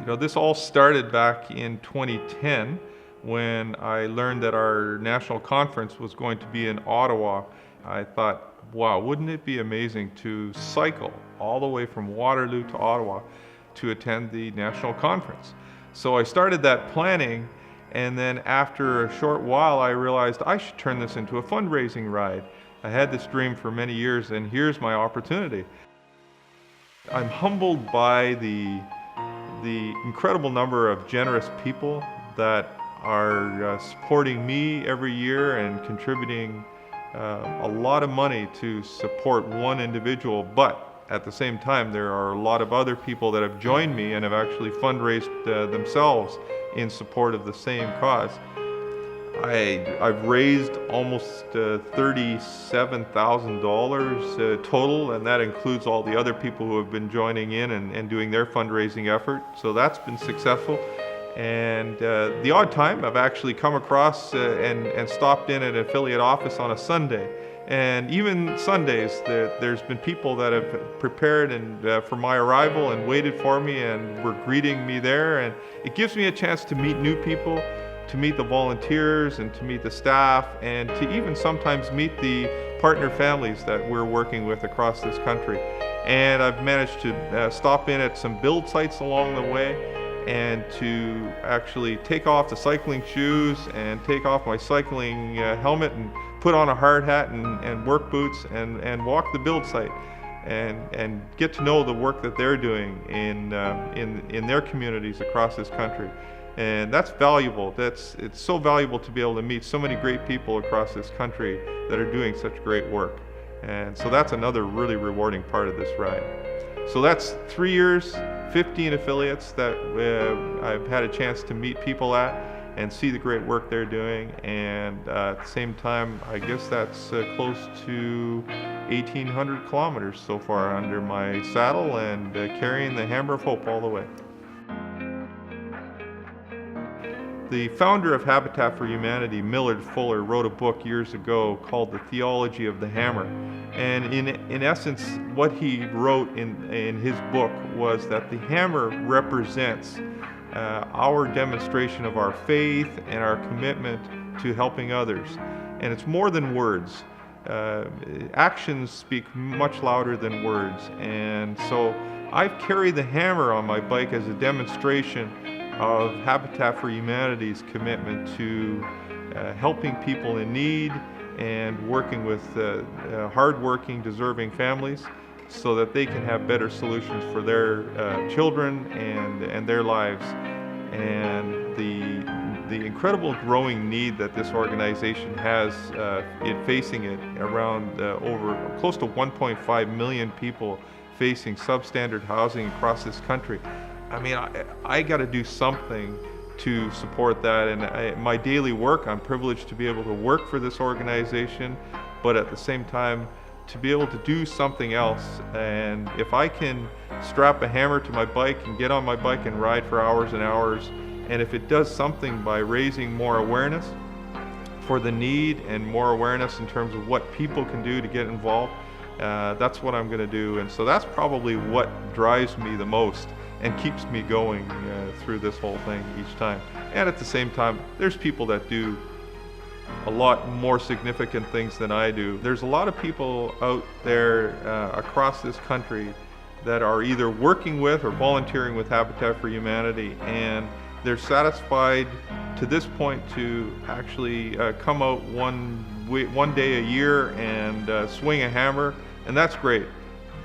This all started back in 2010 when I learned that our national conference was going to be in Ottawa. I thought, wow, wouldn't it be amazing to cycle all the way from Waterloo to Ottawa to attend the national conference? So I started that planning, and then after a short while I realized I should turn this into a fundraising ride. I had this dream for many years, and here's my opportunity. I'm humbled by the incredible number of generous people that are supporting me every year and contributing a lot of money to support one individual, but at the same time there are a lot of other people that have joined me and have actually fundraised themselves in support of the same cause. I've raised almost $37,000 total, and that includes all the other people who have been joining in and doing their fundraising effort. So that's been successful. And the odd time I've actually come across and stopped in at an affiliate office on a Sunday. And even Sundays, there's been people that have prepared for my arrival and waited for me and were greeting me there. And it gives me a chance to meet new people, to meet the volunteers and to meet the staff, and to even sometimes meet the partner families that we're working with across this country. And I've managed to stop in at some build sites along the way and to actually take off the cycling shoes and take off my cycling helmet and put on a hard hat and work boots and walk the build site and get to know the work that they're doing in their communities across this country. And that's valuable. It's so valuable to be able to meet so many great people across this country that are doing such great work. And so that's another really rewarding part of this ride. So that's 3 years, 15 affiliates that I've had a chance to meet people at and see the great work they're doing. And at the same time, I guess that's close to 1,800 kilometers so far under my saddle and carrying the hammer of hope all the way. The founder of Habitat for Humanity, Millard Fuller, wrote a book years ago called The Theology of the Hammer. And in essence, what he wrote in his book was that the hammer represents our demonstration of our faith and our commitment to helping others. And it's more than words. Actions speak much louder than words. And so I've carried the hammer on my bike as a demonstration of Habitat for Humanity's commitment to helping people in need and working with hardworking, deserving families so that they can have better solutions for their children and their lives. And the incredible growing need that this organization has in facing it around over close to 1.5 million people facing substandard housing across this country. I mean, I got to do something to support that, and my daily work, I'm privileged to be able to work for this organization, but at the same time to be able to do something else. And if I can strap a hammer to my bike and get on my bike and ride for hours and hours, and if it does something by raising more awareness for the need and more awareness in terms of what people can do to get involved, that's what I'm going to do. And so that's probably what drives me the most and keeps me going through this whole thing each time. And at the same time, there's people that do a lot more significant things than I do. There's a lot of people out there across this country that are either working with or volunteering with Habitat for Humanity, and they're satisfied to this point to actually come out one day a year and swing a hammer, and that's great.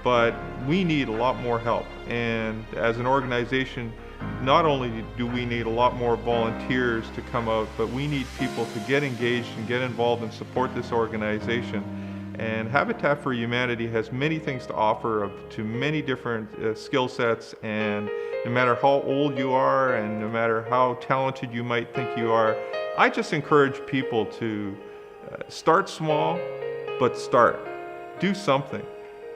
But we need a lot more help, and as an organization, not only do we need a lot more volunteers to come out, but we need people to get engaged and get involved and support this organization. And Habitat for Humanity has many things to offer to many different skill sets, and no matter how old you are and no matter how talented you might think you are, I just encourage people to start small, but start. Do something.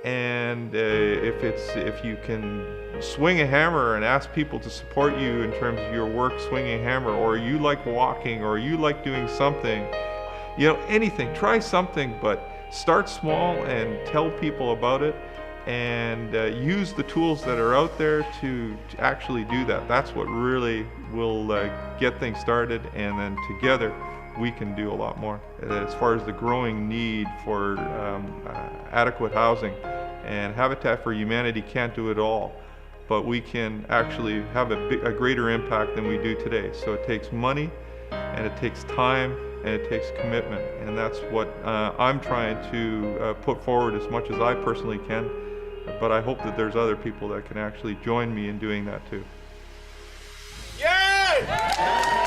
And if you can swing a hammer and ask people to support you in terms of your work swinging a hammer, or you like walking, or you like doing something, anything, try something, but start small and tell people about it. and use the tools that are out there to actually do that. That's what really will get things started, and then together we can do a lot more. As far as the growing need for adequate housing, and Habitat for Humanity can't do it all, but we can actually have a greater impact than we do today. So it takes money, and it takes time, and it takes commitment, and that's what I'm trying to put forward as much as I personally can, but I hope that there's other people that can actually join me in doing that too. Yay!